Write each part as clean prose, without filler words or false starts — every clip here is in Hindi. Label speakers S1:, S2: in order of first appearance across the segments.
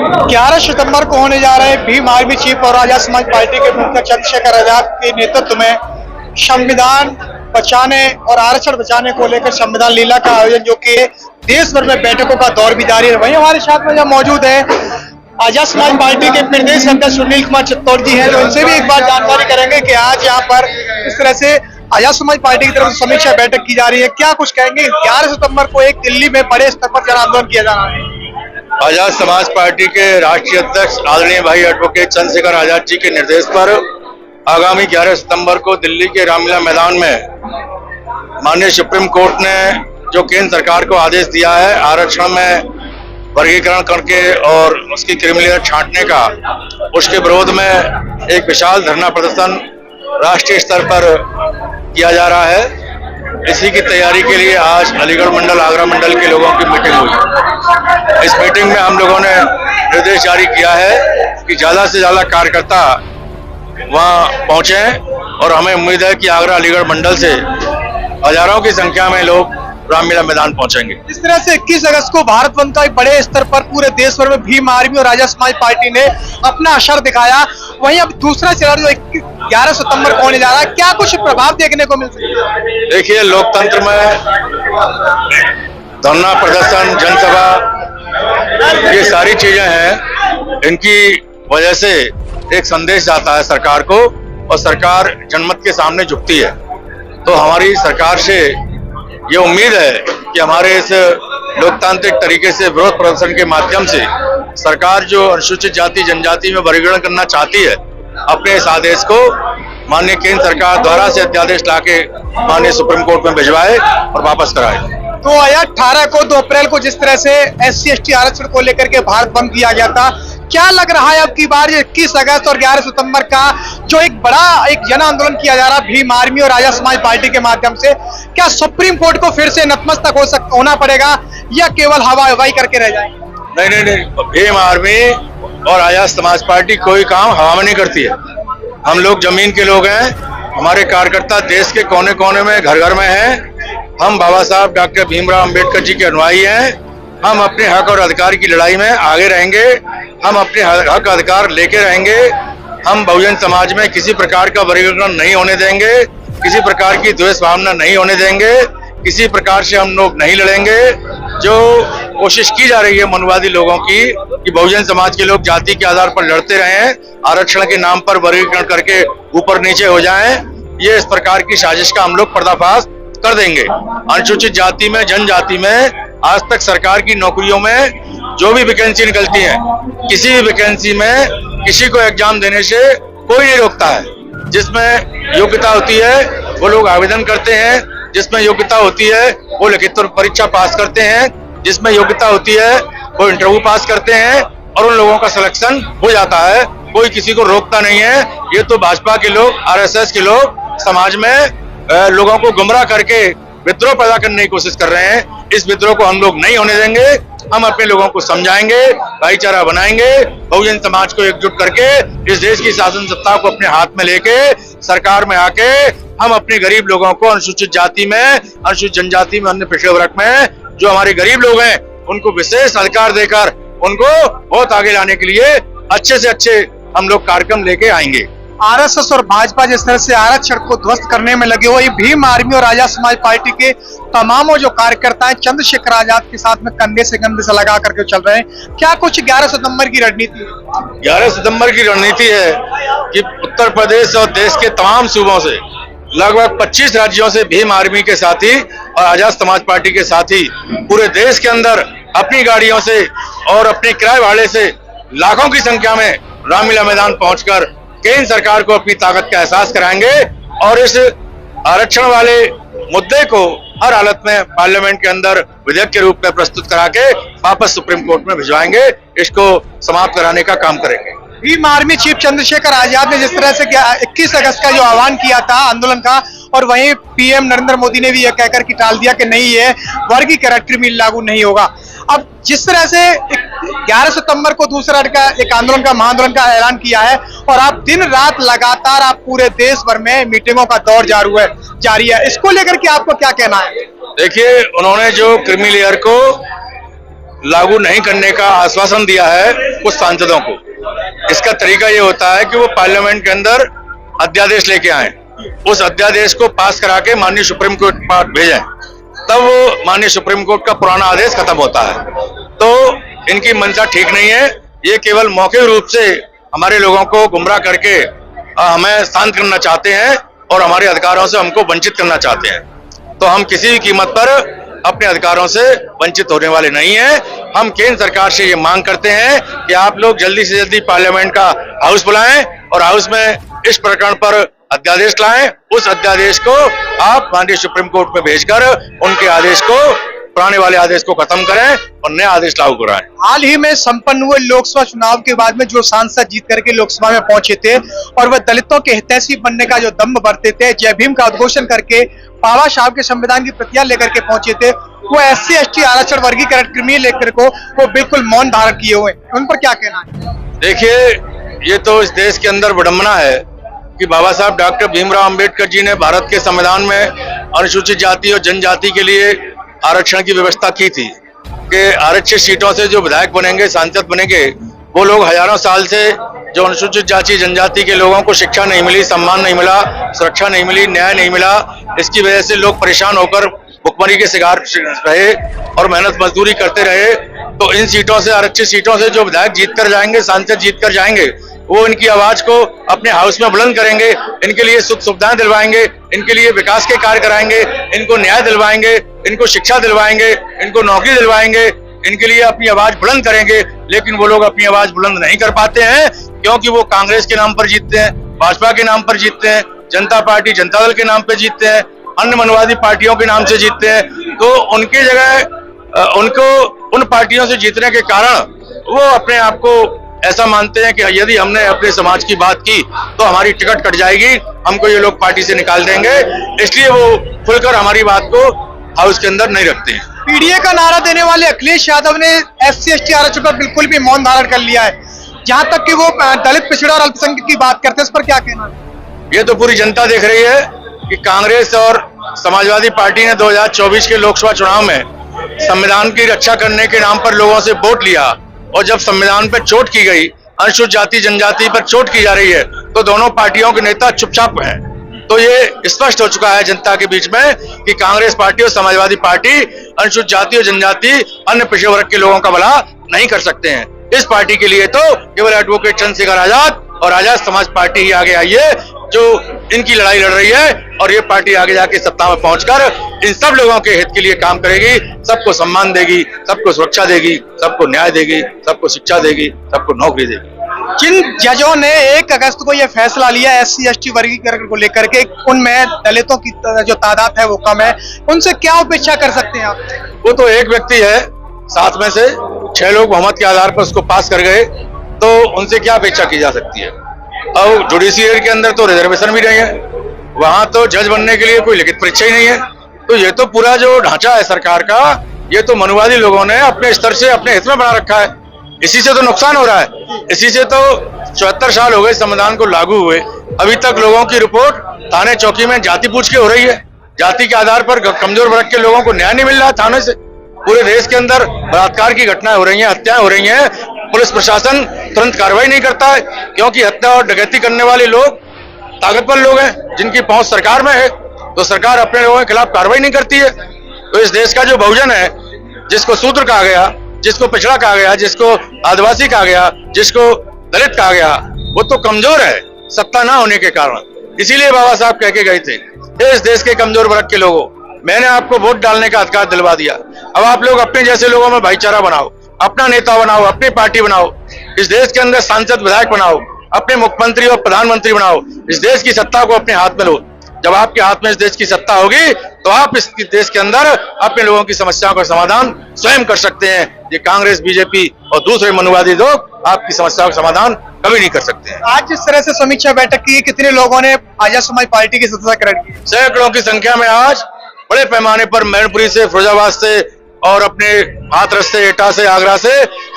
S1: 11 सितंबर को होने जा रहे भीम आर्मी चीफ और आजाद समाज पार्टी के मुखिया चंद्रशेखर आजाद के नेतृत्व में संविधान बचाने और आरक्षण बचाने को लेकर संविधान लीला का आयोजन, जो कि देश भर में बैठकों का दौर भी जारी है। वहीं हमारे साथ में जो मौजूद है आजाद समाज पार्टी के प्रदेश अध्यक्ष सुनील कुमार चित्तौड़ जी हैं, जो उनसे भी एक बार जानकारी करेंगे कि आज यहाँ पर इस तरह से आजाद समाज पार्टी की तरफ से समीक्षा बैठक की जा रही है। क्या कुछ कहेंगे? 11 सितंबर को एक दिल्ली में बड़े स्तर पर जन आंदोलन किया जा रहा है।
S2: आजाद समाज पार्टी के राष्ट्रीय अध्यक्ष आदरणीय भाई एडवोकेट चंद्रशेखर आजाद जी के निर्देश पर आगामी 11 सितंबर को दिल्ली के रामलीला मैदान में माननीय सुप्रीम कोर्ट ने जो केंद्र सरकार को आदेश दिया है आरक्षण में वर्गीकरण करके और उसकी क्रिमिनल छांटने का, उसके विरोध में एक विशाल धरना प्रदर्शन राष्ट्रीय स्तर पर किया जा रहा है। इसी की तैयारी के लिए आज अलीगढ़ मंडल, आगरा मंडल के लोगों की मीटिंग हुई। इस मीटिंग में हम लोगों ने निर्देश जारी किया है कि ज्यादा से ज्यादा कार्यकर्ता वहां पहुंचे और हमें उम्मीद है कि आगरा अलीगढ़ मंडल से हजारों की संख्या में लोग रामलीला मैदान पहुंचेंगे।
S1: इस तरह से 21 अगस्त को भारत बंद का एक बड़े स्तर पर पूरे देश भर में भीम आर्मी और आजाद समाज पार्टी ने अपना असर दिखाया। वहीं अब दूसरा चरण जो 11 सितंबर को होने जा रहा है, क्या कुछ प्रभाव देखने को मिल सकता है?
S2: देखिए, लोकतंत्र में धरना प्रदर्शन, जनसभा, ये सारी चीजें हैं। इनकी वजह से एक संदेश जाता है सरकार को और सरकार जनमत के सामने झुकती है। तो हमारी सरकार से ये उम्मीद है कि हमारे इस लोकतांत्रिक तरीके से विरोध प्रदर्शन के माध्यम से सरकार जो अनुसूचित जाति जनजाति में वर्गीकरण करना चाहती है, अपने इस आदेश को माननीय केंद्र सरकार द्वारा से अध्यादेश लाके माननीय सुप्रीम कोर्ट में भिजवाए और वापस कराए।
S1: तो 18 को 2 अप्रैल को जिस तरह से SC/ST आरक्षण को लेकर के भारत बंद किया गया था, क्या लग रहा है अब की बार 21 अगस्त और 11 सितंबर का जो एक बड़ा जन आंदोलन किया जा रहा है भीम आर्मी और आजाद समाज पार्टी के माध्यम से, क्या सुप्रीम कोर्ट को फिर से नतमस्तक होना पड़ेगा या केवल हवाई करके रह जाएंगे?
S2: नहीं, भीम आर्मी और आजाद समाज पार्टी कोई काम हवा में नहीं करती है। हम लोग जमीन के लोग हैं। हमारे कार्यकर्ता देश के कोने कोने में, घर घर में हैं। हम बाबा साहब डॉक्टर भीमराव अंबेडकर जी के अनुयायी हैं। हम अपने हक और अधिकार की लड़ाई में आगे रहेंगे। हम अपने हक अधिकार लेके रहेंगे। हम बहुजन समाज में किसी प्रकार का वर्गीकरण नहीं होने देंगे, किसी प्रकार की द्वेष भावना नहीं होने देंगे, किसी प्रकार से हम लोग नहीं लड़ेंगे। जो कोशिश की जा रही है मनवादी लोगों की कि बहुजन समाज के लोग जाति के आधार पर लड़ते रहें, आरक्षण के नाम पर वर्गीकरण करके ऊपर नीचे हो जाएं, ये इस प्रकार की साजिश का हम लोग पर्दाफाश कर देंगे। अनुसूचित जाति में, जनजाति में आज तक सरकार की नौकरियों में जो भी वैकेंसी निकलती है, किसी भी वैकेंसी में किसी को एग्जाम देने से कोई नहीं रोकता है। जिसमें योग्यता होती है वो लोग आवेदन करते हैं, जिसमें योग्यता होती है वो लिखित परीक्षा पास करते हैं, जिसमें योग्यता होती है वो इंटरव्यू पास करते हैं और उन लोगों का सिलेक्शन हो जाता है। कोई किसी को रोकता नहीं है। ये तो भाजपा के लोग, RSS के लोग समाज में लोगों को गुमराह करके विद्रोह पैदा करने की कोशिश कर रहे हैं। इस विद्रोह को हम लोग नहीं होने देंगे। हम अपने लोगों को समझाएंगे, भाईचारा बनाएंगे, बहुजन समाज को एकजुट करके इस देश की शासन सत्ता को अपने हाथ में लेके सरकार में आके हम अपने गरीब लोगों को अनुसूचित जाति में, अनुसूचित जनजाति में, अन्य पिछड़े वर्ग में जो हमारे गरीब लोग हैं उनको विशेष अधिकार देकर उनको बहुत आगे लाने के लिए अच्छे से अच्छे हम लोग कार्यक्रम लेके आएंगे।
S1: RSS और भाजपा जिस तरह से आरक्षण को ध्वस्त करने में लगे हुए, भीम आर्मी और आजाद समाज पार्टी के तमाम जो कार्यकर्ता हैं चंद्रशेखर आजाद के साथ में कंधे से कंधे से लगा करके चल रहे हैं। क्या कुछ 11 सितंबर की रणनीति है?
S2: 11 सितंबर की रणनीति है कि उत्तर प्रदेश और देश के तमाम सूबों से लगभग 25 राज्यों से भीम आर्मी के साथी और आजाद समाज पार्टी के साथी पूरे देश के अंदर अपनी गाड़ियों से और अपने किराए भाड़े से लाखों की संख्या में रामलीला मैदान पहुंचकर केंद्र सरकार को अपनी ताकत का एहसास कराएंगे और इस आरक्षण वाले मुद्दे को हर हालत में पार्लियामेंट के अंदर विधेयक के रूप में प्रस्तुत करा के वापस सुप्रीम कोर्ट में भिजवाएंगे। इसको समाप्त कराने का काम करेंगे।
S1: भीम आर्मी चीफ चंद्रशेखर आजाद ने जिस तरह से 21 अगस्त का जो आह्वान किया था आंदोलन का, और वहीं PM नरेंद्र मोदी ने भी यह कहकर कि टाल दिया कि नहीं, ये वर्गीकरण क्रिमिनल लागू नहीं होगा। अब जिस तरह से 11 सितंबर को दूसरा एक आंदोलन का, महाआंदोलन का ऐलान किया है और आप दिन रात लगातार आप पूरे देश भर में मीटिंगों का दौर जारी है, इसको लेकर के आपको क्या कहना है?
S2: देखिए, उन्होंने जो क्रीमी लेयर को लागू नहीं करने का आश्वासन दिया है कुछ सांसदों को। इसका तरीका ये होता है कि वो पार्लियामेंट के अंदर अध्यादेश लेके आए, उस अध्यादेश को पास करा के माननीय सुप्रीम कोर्ट पर भेजें, तब वो माननीय सुप्रीम कोर्ट का पुराना आदेश खत्म होता है। तो इनकी मंशा ठीक नहीं है, ये केवल मौखिक रूप से हमारे लोगों को गुमराह करके हमें शांत करना चाहते हैं और हमारे अधिकारों से हमको वंचित करना चाहते हैं। तो हम किसी भी कीमत पर अपने अधिकारों से वंचित होने वाले नहीं हैं। हम केंद्र सरकार से ये मांग करते हैं कि आप लोग जल्दी से जल्दी पार्लियामेंट का हाउस बुलाएं और हाउस में इस प्रकरण पर अध्यादेश लाएं। उस अध्यादेश को आप माननीय सुप्रीम कोर्ट में भेजकर उनके आदेश को, पुराने वाले आदेश को खत्म करें और नया आदेश लागू कराएं।
S1: हाल ही में संपन्न हुए लोकसभा चुनाव के बाद में जो सांसद जीत करके लोकसभा में पहुंचे थे और वह दलितों के हितैषी बनने का जो दम्भ बरते थे, जय भीम का उद्घोषण करके बाबा साहब के संविधान की प्रतियां लेकर के पहुंचे थे, वो SC ST आरक्षण वर्गीकरण क्रिमिनल लेकर को वो बिल्कुल मौन धारण किए हुए, उन पर क्या कहना है?
S2: देखिए, ये तो इस देश के अंदर विडंबना है कि बाबा साहब डॉक्टर भीमराव अंबेडकर जी ने भारत के संविधान में अनुसूचित जाति और जनजाति के लिए आरक्षण की व्यवस्था की थी कि आरक्षित सीटों से जो विधायक बनेंगे, सांसद बनेंगे, वो लोग हजारों साल से जो अनुसूचित जाति जनजाति के लोगों को शिक्षा नहीं मिली, सम्मान नहीं मिला, सुरक्षा नहीं मिली, न्याय नहीं मिला, इसकी वजह से लोग परेशान होकर भुखमरी के शिकार रहे और मेहनत मजदूरी करते रहे। तो इन सीटों से, आरक्षित सीटों से जो विधायक जीत कर जाएंगे, सांसद जीत कर जाएंगे, वो इनकी आवाज को अपने हाउस में बुलंद करेंगे, इनके लिए सुख सुविधाएं दिलवाएंगे, इनके लिए विकास के कार्य कराएंगे, इनको न्याय दिलवाएंगे, इनको शिक्षा दिलवाएंगे, इनको नौकरी दिलवाएंगे, इनके लिए अपनी आवाज बुलंद करेंगे। लेकिन वो लोग अपनी आवाज बुलंद नहीं कर पाते हैं क्योंकि वो कांग्रेस के नाम पर जीतते हैं, भाजपा के नाम पर जीतते हैं, जनता पार्टी जनता दल के नाम पर जीतते हैं, अन्य मनवादी पार्टियों के नाम से जीतते हैं। तो उनकी जगह उनको उन पार्टियों से जीतने के कारण वो अपने आप को ऐसा मानते हैं कि यदि हमने अपने समाज की बात की तो हमारी टिकट कट जाएगी, हमको ये लोग पार्टी से निकाल देंगे, इसलिए वो खुलकर हमारी बात को हाउस के अंदर नहीं रखते हैं।
S1: पीडीए का नारा देने वाले अखिलेश यादव ने SC ST आरक्षण पर बिल्कुल भी मौन धारण कर लिया है, जहां तक कि वो दलित, पिछड़ा और अल्पसंख्यक की बात करते हैं, इस पर क्या कहना है?
S2: ये तो पूरी जनता देख रही है कि कांग्रेस और समाजवादी पार्टी ने 2024 के लोकसभा चुनाव में संविधान की रक्षा करने के नाम पर लोगों से वोट लिया और जब संविधान पर चोट की गई, अनुसूचित जाति जनजाति पर चोट की जा रही है, तो दोनों पार्टियों के नेता चुपचाप हैं। तो ये स्पष्ट हो चुका है जनता के बीच में कि कांग्रेस पार्टी और समाजवादी पार्टी अनुसूचित जाति और जनजाति, अन्य पिछड़े वर्ग के लोगों का भला नहीं कर सकते हैं। इस पार्टी के लिए तो केवल एडवोकेट चंद्रशेखर आजाद और आजाद समाज पार्टी ही आगे आई है जो इनकी लड़ाई लड़ रही है, और ये पार्टी आगे जाके सत्ता में पहुंचकर इन सब लोगों के हित के लिए काम करेगी, सबको सम्मान देगी, सबको सुरक्षा देगी, सबको न्याय देगी, सबको शिक्षा देगी, सबको नौकरी देगी।
S1: जिन जजों ने 1 अगस्त को यह फैसला लिया SC ST वर्गीकरण को लेकर के, उनमें दलितों की जो तादाद है वो कम है, उनसे क्या अपेक्षा कर सकते हैं आप?
S2: वो तो एक व्यक्ति है, 7 में से 6 लोग बहुमत के आधार पर उसको पास कर गए, तो उनसे क्या अपेक्षा की जा सकती है? और जुडिशियरी के अंदर तो रिजर्वेशन भी नहीं है, वहां तो जज बनने के लिए कोई लिखित परीक्षा ही नहीं है। तो ये तो पूरा जो ढांचा है सरकार का, ये तो मनुवादी लोगों ने अपने स्तर से अपने हित में बना रखा है। इसी से तो नुकसान हो रहा है, इसी से तो 74 साल हो गए संविधान को लागू हुए, अभी तक लोगों की रिपोर्ट थाने चौकी में जाति पूछ के हो रही है। जाति के आधार पर कमजोर वर्ग के लोगों को न्याय नहीं मिल रहा थाने से। पूरे देश के अंदर बलात्कार की घटनाएं हो रही हैं, हत्याएं हो रही हैं, पुलिस प्रशासन तुरंत कार्रवाई नहीं करता है क्योंकि हत्या और डकैती करने वाले लोग ताकतवर लोग हैं जिनकी पहुंच सरकार में है, तो सरकार अपने लोगों के खिलाफ कार्रवाई नहीं करती है। तो इस देश का जो बहुजन है, जिसको शूद्र कहा गया, जिसको पिछड़ा कहा गया, जिसको आदिवासी कहा गया, जिसको दलित कहा गया, वो तो कमजोर है सत्ता ना होने के कारण। इसीलिए बाबा साहब कह के गए थे, इस देश के कमजोर वर्ग के लोगों, मैंने आपको वोट डालने का अधिकार दिलवा दिया, अब आप लोग अपने जैसे लोगों में भाईचारा बनाओ, अपना नेता बनाओ, अपनी पार्टी बनाओ, इस देश के अंदर सांसद विधायक बनाओ, अपने मुख्यमंत्री और प्रधानमंत्री बनाओ, इस देश की सत्ता को अपने हाथ में लो। जब आपके हाथ में इस देश की सत्ता होगी तो आप इस देश के अंदर अपने लोगों की समस्याओं का समाधान स्वयं कर सकते हैं। ये कांग्रेस, बीजेपी और दूसरे मनुवादी लोग आपकी समस्याओं का समाधान कभी नहीं कर सकते हैं।
S1: आज जिस तरह से समीक्षा बैठक की, कितने लोगों ने आजाद समाज पार्टी की सदस्यता ग्रहण की?
S2: सैकड़ों की संख्या में आज बड़े पैमाने पर मैनपुरी से, फिरोजाबाद से और अपने हाथरस से, एटा से, आगरा से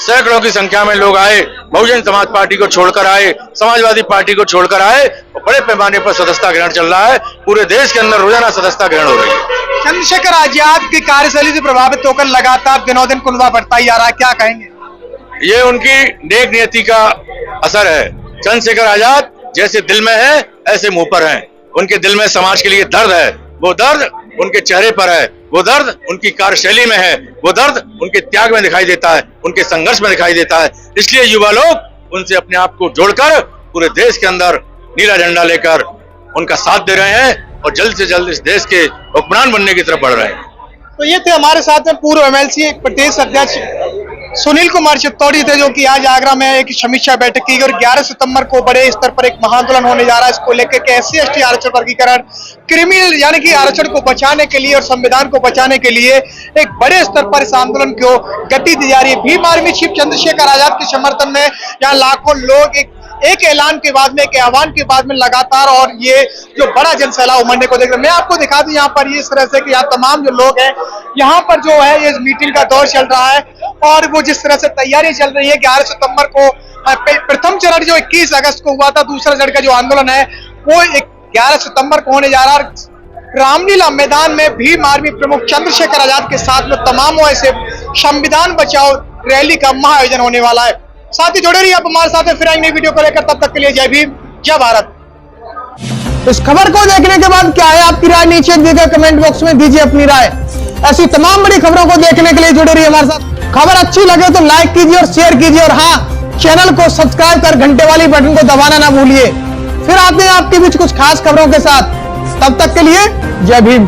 S2: सैकड़ों की संख्या में लोग आए, बहुजन समाज पार्टी को छोड़कर आए, समाजवादी पार्टी को छोड़कर आए, और बड़े पैमाने पर सदस्यता ग्रहण चल रहा है। पूरे देश के अंदर रोजाना सदस्यता ग्रहण हो रही है।
S1: चंद्रशेखर आजाद की कार्यशैली से प्रभावित होकर लगातार दिनों दिन कुनबा बढ़ता ही आ रहा है, क्या कहेंगे?
S2: ये उनकी नेक नियति का असर है। चंद्रशेखर आजाद जैसे दिल में है ऐसे मुंह पर हैं। उनके दिल में समाज के लिए दर्द है, वो दर्द उनके चेहरे पर है, वो दर्द उनकी कार्यशैली में है, वो दर्द उनके त्याग में दिखाई देता है, उनके संघर्ष में दिखाई देता है। इसलिए युवा लोग उनसे अपने आप को जोड़कर पूरे देश के अंदर नीला झंडा लेकर उनका साथ दे रहे हैं और जल्द से जल्द इस देश के हुक्मरान बनने की तरफ बढ़ रहे हैं।
S1: तो ये थे हमारे साथ में पूर्व एमएलसी प्रदेश अध्यक्ष सुनील कुमार चित्तौड़ी थे, जो कि आज आगरा में एक समीक्षा बैठक की और 11 सितंबर को बड़े स्तर पर एक महाआंदोलन होने जा रहा है। इसको लेकर के SC/ST आरक्षण वर्गीकरण, क्रिमिनल यानी कि आरक्षण को बचाने के लिए और संविधान को बचाने के लिए एक बड़े स्तर पर इस आंदोलन को गति दी जा रही है। भीम आर्मी चीफ चंद्रशेखर आजाद के समर्थन में यहाँ लाखों लोग एक ऐलान के बाद में, एक आह्वान के बाद में लगातार और ये जो बड़ा जनसैलाब उमड़ने को देख रहे हैं। मैं आपको दिखा दूं यहाँ पर इस तरह से कि यहाँ तमाम जो लोग हैं यहाँ पर जो है ये मीटिंग का दौर चल रहा है और वो जिस तरह से तैयारी चल रही है। 11 सितंबर को प्रथम चरण जो 21 अगस्त को हुआ था, दूसरा चरण का जो आंदोलन है वो 11 सितंबर को होने जा रहा है। रामलीला मैदान में भीम आर्मी प्रमुख चंद्रशेखर आजाद के साथ में तमाम ऐसे संविधान बचाओ रैली का महाआयोजन होने वाला है। साथ ही जुड़े रहिए आप हमारे साथ में, फिर आएंगे वीडियो को लेकर। तब तक के लिए जय भीम, जय भारत। इस खबर को देखने के बाद क्या है आपकी राय, नीचे दिए गए कमेंट बॉक्स में दीजिए अपनी राय। ऐसी तमाम बड़ी खबरों को देखने के लिए जुड़े रहिए हमारे साथ। खबर अच्छी लगे तो लाइक कीजिए और शेयर कीजिए और हाँ, चैनल को सब्सक्राइब कर घंटे वाली बटन को दबाना ना भूलिए। फिर आते हैं आपके बीच कुछ खास खबरों के साथ, तब तक के लिए जय भीम।